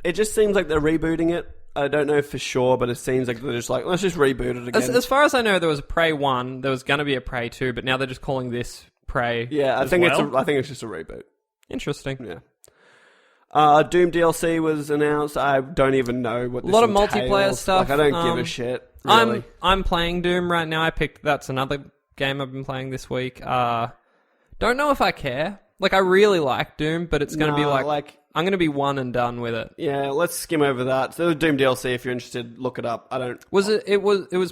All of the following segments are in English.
it just seems like they're rebooting it. I don't know for sure, but it seems like they're just like, let's just reboot it again. As far as I know, there was a Prey 1, there was going to be a Prey 2, but now they're just calling this Prey. Yeah, I think it's just a reboot. Interesting. Yeah. Doom DLC was announced. I don't even know what this entails. A lot of multiplayer stuff. Like, I don't give a shit. Really. I'm playing Doom right now. That's another game I've been playing this week. Don't know if I care. Like, I really like Doom, but it's going to be like I'm going to be one and done with it. Yeah, let's skim over that. So, Doom DLC, if you're interested, look it up. It was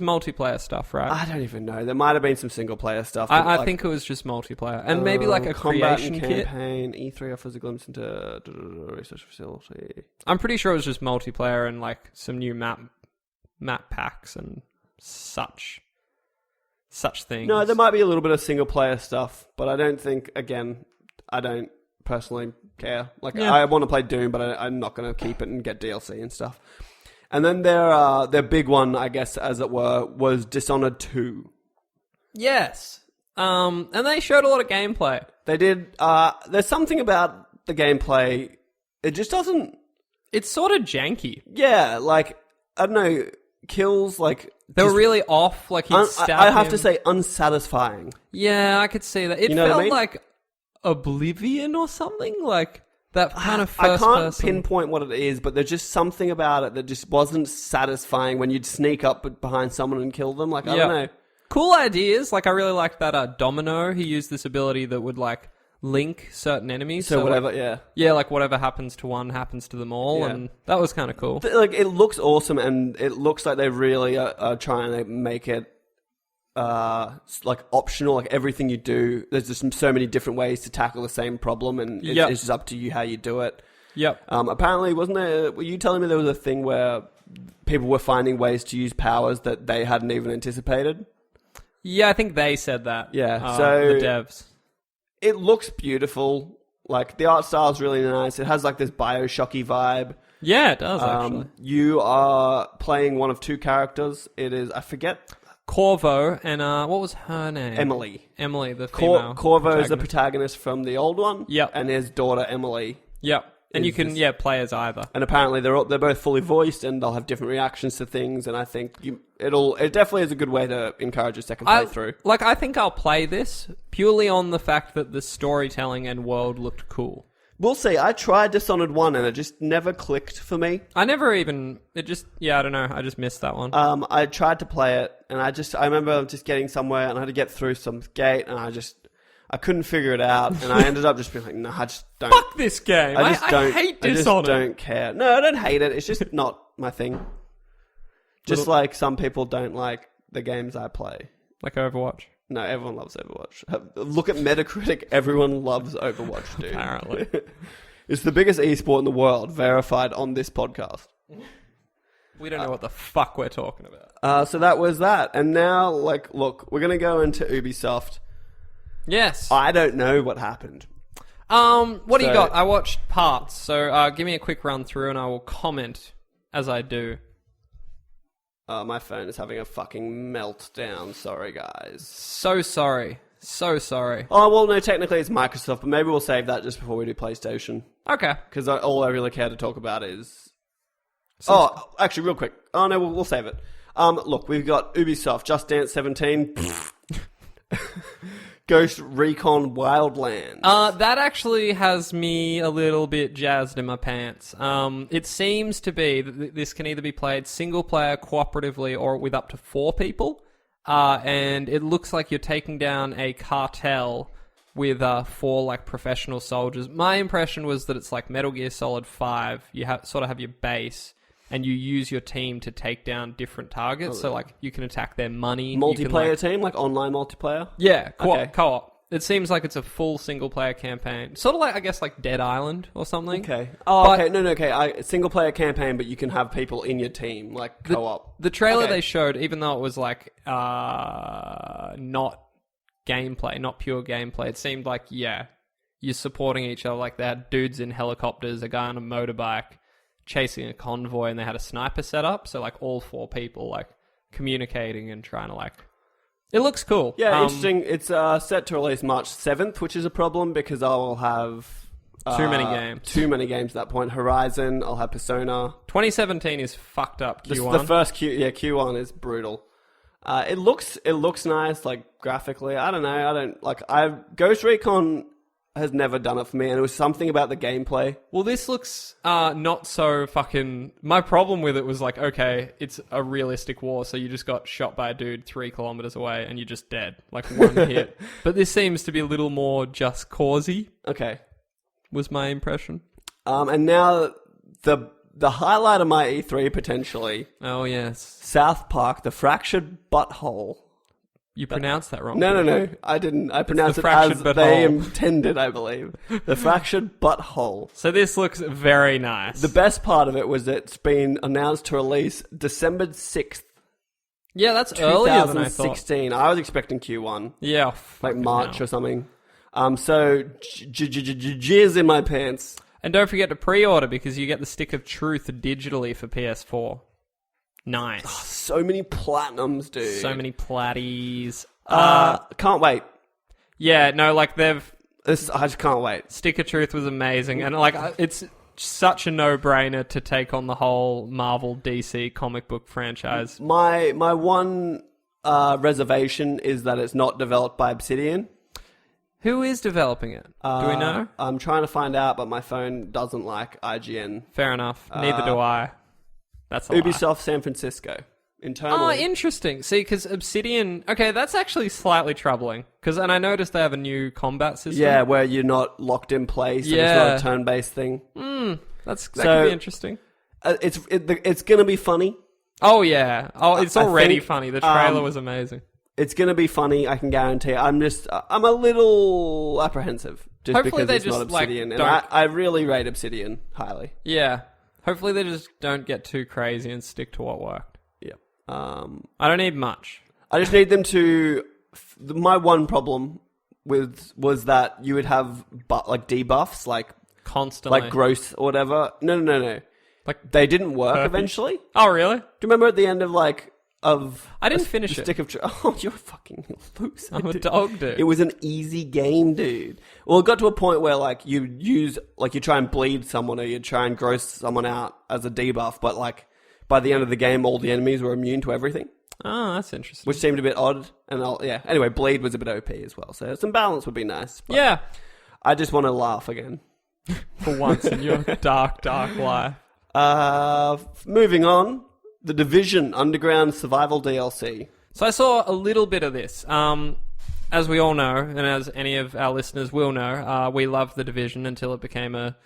multiplayer stuff, right? I don't even know. There might have been some single player stuff. I think it was just multiplayer, and maybe like a creation kit. Campaign. E3 offers a glimpse into research facility. I'm pretty sure it was just multiplayer and like some new map packs and such things. No, there might be a little bit of single player stuff, but I don't think. Again, I don't personally care. I want to play Doom, but I'm not going to keep it and get DLC and stuff. And then their big one, I guess, as it were, was Dishonored 2. Yes. And they showed a lot of gameplay. They did. There's something about the gameplay. It just doesn't... It's sort of janky. Yeah, I don't know, kills, They were really off, he'd stab I have to say, unsatisfying. Yeah, I could see that. It felt like Oblivion or something, like that kind of first person. I can't pinpoint what it is, but there's just something about it that just wasn't satisfying when you'd sneak up behind someone and kill them. I don't know. Cool ideas. I really liked that Domino. He used this ability that would link certain enemies. So whatever, whatever happens to one happens to them all, and that was kind of cool. It looks awesome, and it looks like they really are trying to make it optional. Everything you do, there's just so many different ways to tackle the same problem, and it's just up to you how you do it. Yep. Apparently, were you telling me there was a thing where people were finding ways to use powers that they hadn't even anticipated? Yeah, I think they said that. Yeah, so the devs. It looks beautiful. The art style is really nice. It has this Bioshocky vibe. Yeah, it does actually. You are playing one of two characters. It is, I forget, Corvo, and what was her name? Emily, the female. Corvo is the protagonist from the old one. Yep. And his daughter, Emily. Yep. And you can, play as either. And apparently they're both fully voiced, and they'll have different reactions to things, and I think it definitely is a good way to encourage a second playthrough. I think I'll play this purely on the fact that the storytelling and world looked cool. We'll see. I tried Dishonored 1 and it just never clicked for me. I don't know. I just missed that one. I tried to play it, and I remember just getting somewhere, and I had to get through some gate, and I couldn't figure it out, and I ended up just being like, no, I just don't. Fuck this game. I hate Dishonored. I just don't care. No, I don't hate it. It's just not my thing. Just like some people don't like the games I play. Like Overwatch? No, everyone loves Overwatch. Look at Metacritic. Everyone loves Overwatch, dude. Apparently. It's the biggest esport in the world, verified on this podcast. We don't know what the fuck we're talking about. So that was that. And now, look, we're going to go into Ubisoft. Yes. I don't know what happened. What do you got? I watched parts, so give me a quick run through and I will comment as I do. My phone is having a fucking meltdown. Sorry, guys. So sorry. Oh, well, no, technically it's Microsoft, but maybe we'll save that just before we do PlayStation. Okay. Because all I really care to talk about is... actually, real quick. Oh, no, we'll save it. Look, we've got Ubisoft, Just Dance 17... Ghost Recon Wildlands. That actually has me a little bit jazzed in my pants. It seems to be that this can either be played single player, cooperatively, or with up to 4 people. And it looks like you're taking down a cartel with 4 professional soldiers. My impression was that it's like Metal Gear Solid 5. You sort of have your base, and you use your team to take down different targets. So, you can attack their money. Multiplayer team? Online multiplayer? Yeah, co-op. It seems like it's a full single-player campaign. Sort of I guess, Dead Island or something. Okay. Oh, okay. No, okay. Single-player campaign, but you can have people in your team, co-op. The trailer they showed, even though it was, not gameplay, not pure gameplay, it seemed like, you're supporting each other. They had dudes in helicopters, a guy on a motorbike, chasing a convoy, and they had a sniper set up, so all 4 people communicating and trying to it looks cool. Yeah, interesting. It's set to release March 7th, which is a problem because I will have Too many games. Too many games at that point. Horizon, I'll have Persona. 2017 is fucked up, Q1. The first Q1 is brutal. It looks nice, like, graphically. I don't know. Ghost Recon has never done it for me, and it was something about the gameplay. Well, this looks not so fucking... My problem with it was like, okay, it's a realistic war, so you just got shot by a dude 3 kilometers away and you're just dead. Like, one hit. But this seems to be a little more just causey. Okay. Was my impression. And now the highlight of my E3, potentially. Oh, yes. South Park, The Fractured Butthole. You pronounced that wrong. No. I didn't. I pronounced it as they intended, I believe. The Fractured Butthole. So this looks very nice. The best part of it was it's been announced to release December 6th. Yeah, that's earlier than I thought. 2016. I was expecting Q1. Yeah. Like March or something. So, jizz in my pants. And don't forget to pre-order because you get the Stick of Truth digitally for PS4. Nice. Oh, so many platinums, dude. So many platties. Can't wait. Yeah, no, like I just can't wait. Stick of Truth was amazing. And like, it's such a no-brainer to take on the whole Marvel DC comic book franchise. My one reservation is that it's not developed by Obsidian. Who is developing it? Do we know? I'm trying to find out, but my phone doesn't like IGN. Fair enough. Neither do I. That's a Ubisoft lie. San Francisco. Internally. Oh, interesting. See, because Obsidian... Okay, that's actually slightly troubling. And I noticed they have a new combat system. Yeah, where you're not locked in place. Yeah. And it's not a turn-based thing. That could be interesting. It's going to be funny. Oh, yeah. Oh, it's already funny. The trailer was amazing. It's going to be funny, I can guarantee. I'm a little apprehensive. Just Hopefully because it's not Obsidian. Like, and I really rate Obsidian highly. Yeah. Hopefully they just don't get too crazy and stick to what worked. Yeah. I don't need much. I just need them to... My one problem was that you would have debuffs, like... Constantly. Like growth or whatever. No. Like they didn't work eventually. Oh, really? Do you remember at the end of I didn't finish it. Stick of Oh, you're a fucking loser. I'm a dog, dude. It was an easy game, dude. Well, it got to a point where you try and bleed someone or you try and gross someone out as a debuff, but by the end of the game, all the enemies were immune to everything. Oh, that's interesting. Which seemed a bit odd. And anyway, bleed was a bit OP as well, so some balance would be nice. Yeah. I just want to laugh again. For once in your dark, dark life. Moving on. The Division Underground Survival DLC. So I saw a little bit of this. As we all know, and as any of our listeners will know, we loved The Division until it became a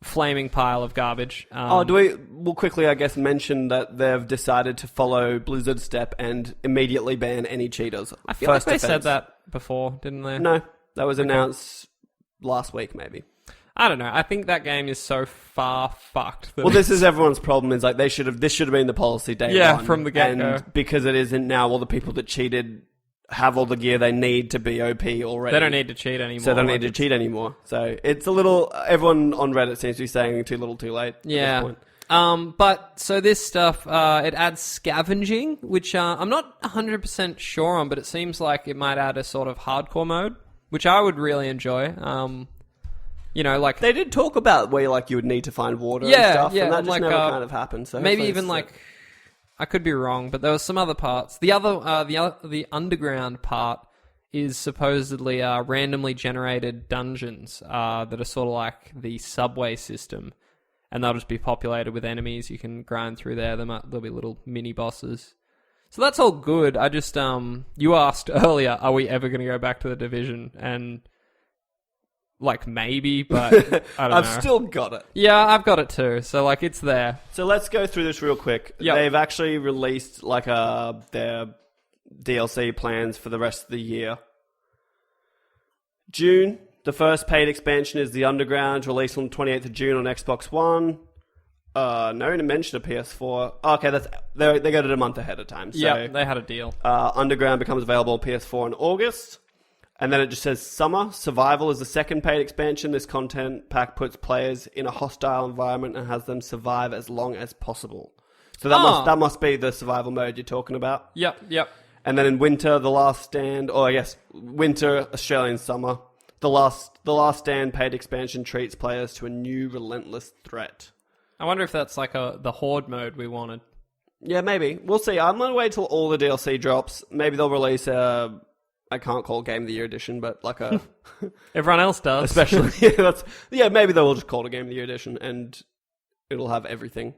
flaming pile of garbage. We'll quickly, I guess, mention that they've decided to follow Blizzard's step and immediately ban any cheaters. I feel like they said that before, didn't they? No, that was announced last week, maybe. I don't know. I think that game is so far fucked. Well, this is everyone's problem. Is this should have been the policy day one. Yeah, from the get-go. And because it isn't now, all the people that cheated have all the gear they need to be OP already. They don't need to cheat anymore. So they don't need to cheat anymore. So it's a little... Everyone on Reddit seems to be saying too little too late at this point. But so this stuff, it adds scavenging, which I'm not 100% sure on, but it seems like it might add a sort of hardcore mode, which I would really enjoy. They did talk about where you would need to find water and stuff, and that just never kind of happened. So maybe even I could be wrong, but there was some other parts. The underground part is supposedly randomly generated dungeons that are sort of like the subway system, and they'll just be populated with enemies. You can grind through there. There'll be little mini bosses. So that's all good. I just you asked earlier, are we ever going to go back to The Division? And maybe, but I don't know. I've still got it. Yeah, I've got it too. So, it's there. So let's go through this real quick. Yep. They've actually released, their DLC plans for the rest of the year. June, the first paid expansion is The Underground, released on the 28th of June on Xbox One. No mention of PS4. Okay, they got it a month ahead of time. So, yeah, they had a deal. Underground becomes available on PS4 in August. And then it just says Summer. Survival is the second paid expansion. This content pack puts players in a hostile environment and has them survive as long as possible. So that must be the survival mode you're talking about. Yep. And then in Winter, The Last Stand, or I guess Winter, Australian Summer, The Last Stand paid expansion treats players to a new relentless threat. I wonder if that's like the Horde mode we wanted. Yeah, maybe. We'll see. I'm going to wait till all the DLC drops. Maybe they'll release I can't call it Game of the Year edition, but like a... Everyone else does. Especially. Maybe they'll just call it a Game of the Year edition and it'll have everything.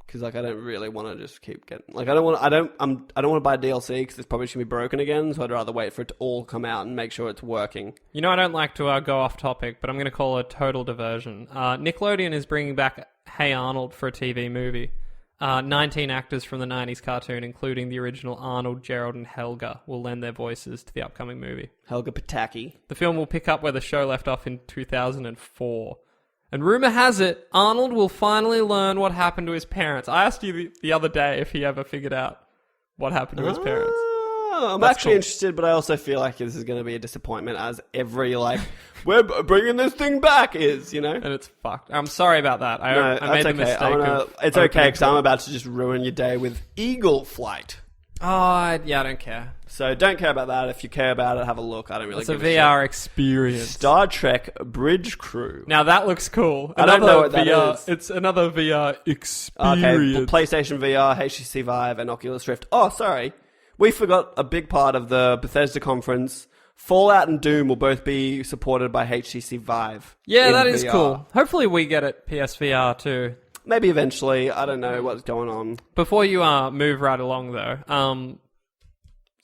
Because like I don't really want to just keep getting... Like I don't want to buy DLC because it's probably just going to be broken again, so I'd rather wait for it to all come out and make sure it's working. You know, I don't like to go off topic, but I'm going to call it a total diversion. Nickelodeon is bringing back Hey Arnold for a TV movie. 19 actors from the 90s cartoon, including the original Arnold, Gerald, and Helga, will lend their voices to the upcoming movie. Helga Pataki. The film will pick up where the show left off in 2004. And rumour has it, Arnold will finally learn what happened to his parents. I asked you the other day if he ever figured out what happened to his parents. I'm actually interested, but I also feel like this is going to be a disappointment, as every, we're bringing this thing back is, you know? And it's fucked. I'm sorry about that. I made the mistake It's okay, because I'm about to just ruin your day with Eagle Flight. Oh, yeah, I don't care. So don't care about that. If you care about it, have a look. I don't really give a shit. It's a VR experience. Star Trek Bridge Crew. Now that looks cool. I don't know what that is. It's another VR experience. Okay, PlayStation VR, HTC Vive, and Oculus Rift. Oh, sorry. We forgot a big part of the Bethesda conference. Fallout and Doom will both be supported by HTC Vive. Yeah, that is cool. Hopefully we get it PSVR too. Maybe eventually. I don't know what's going on. Before you move right along though,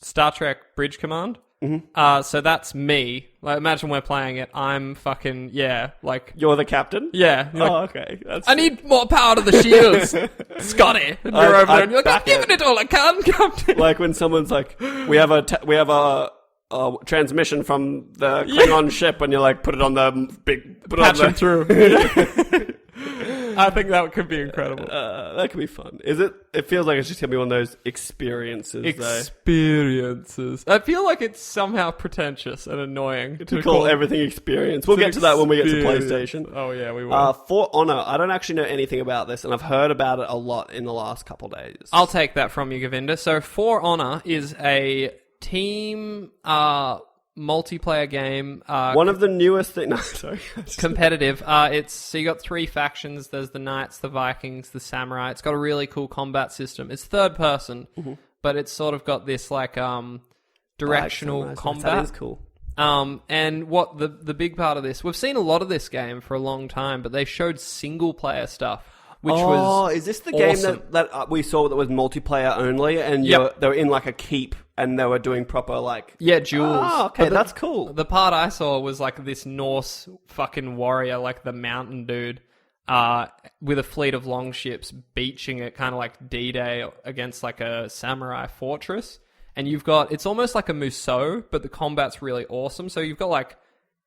Star Trek Bridge Command. Mm-hmm. So that's me. Like, imagine we're playing it. I'm fucking, You're the captain? Yeah. Okay. I need more power to the shields, Scotty. And you're over there and you're like, I'm giving it all I can, Captain. Like when someone's like, we have a transmission from the Klingon ship, and you're like, put it on the big... Patch them through. I think that could be incredible. That could be fun. Is it? It feels like it's just going to be one of those experiences, Experiences. I feel like it's somehow pretentious and annoying. To call everything experience. We'll get to that when we get to PlayStation. Oh, yeah, we will. For Honor, I don't actually know anything about this, and I've heard about it a lot in the last couple days. I'll take that from you, Govinda. So, For Honor is a team... multiplayer game. One of the newest things... No, sorry. Competitive. So you got 3 factions. There's the Knights, the Vikings, the Samurai. It's got a really cool combat system. It's third person, but it's sort of got this directional combat. That is cool. And what the big part of this... We've seen a lot of this game for a long time, but they showed single player stuff. Is this the awesome. game that we saw that was multiplayer only, and they were in a keep, and they were doing proper duels. Oh, okay, that's cool. The part I saw was this Norse fucking warrior, the mountain dude, with a fleet of longships beaching it, kind of like D-Day against a samurai fortress. And you've got, it's almost like a Musou, but the combat's really awesome. So you've got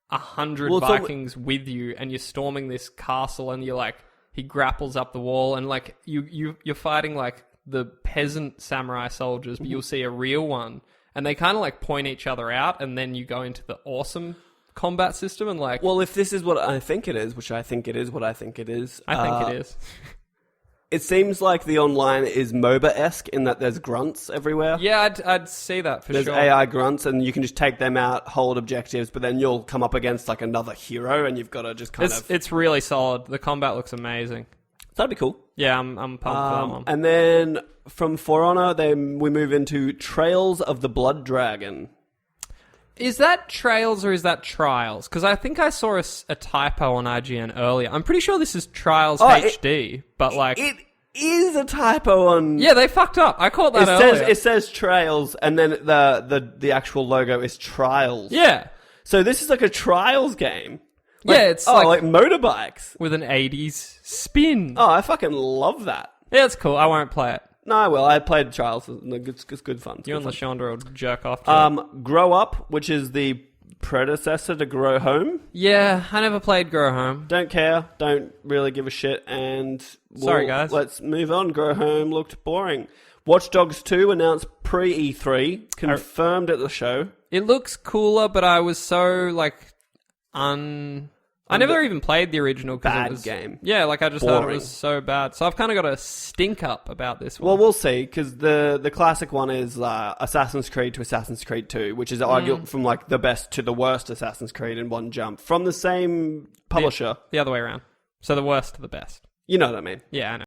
100 Vikings with you, and you're storming this castle, and you're he grapples up the wall, and you're fighting the peasant samurai soldiers, but you'll see a real one, and they kind of point each other out, and then you go into the awesome combat system, and well, if this is what I think it is, which I think it is what I think it is, I think it is. It seems like the online is MOBA-esque in that there's grunts everywhere. Yeah, I'd see that for sure. There's AI grunts, and you can just take them out, hold objectives, but then you'll come up against another hero, and you've got to just It's really solid. The combat looks amazing. That'd be cool. Yeah, I'm pumped for that one. And then from For Honor, we move into Trails of the Blood Dragon. Is that Trails or is that Trials? Because I think I saw a typo on IGN earlier. I'm pretty sure this is Trials HD, but It is a typo on... Yeah, they fucked up. I caught that earlier. It says Trails, and then the actual logo is Trials. Yeah. So this is a Trials game. It's like motorbikes. With an 80s spin. Oh, I fucking love that. Yeah, it's cool. I won't play it. No, I will. I played Trials. It's good fun. You and LaShondra will jerk off to it. Grow Up, which is the predecessor to Grow Home. Yeah, I never played Grow Home. Don't care. Don't really give a shit. And sorry, guys. Let's move on. Grow Home looked boring. Watch Dogs 2 announced pre-E3, confirmed at the show. It looks cooler, but I was so I I never even played the original. Bad it was, game. Yeah, like I just thought it Boring. was so bad. So I've kind of got a stink up about this one. Well, we'll see, because the classic one is Assassin's Creed to Assassin's Creed 2, which is argued from like the best to the worst Assassin's Creed in one jump from the same publisher. The other way around. So the worst to the best. You know what I mean? Yeah, I know.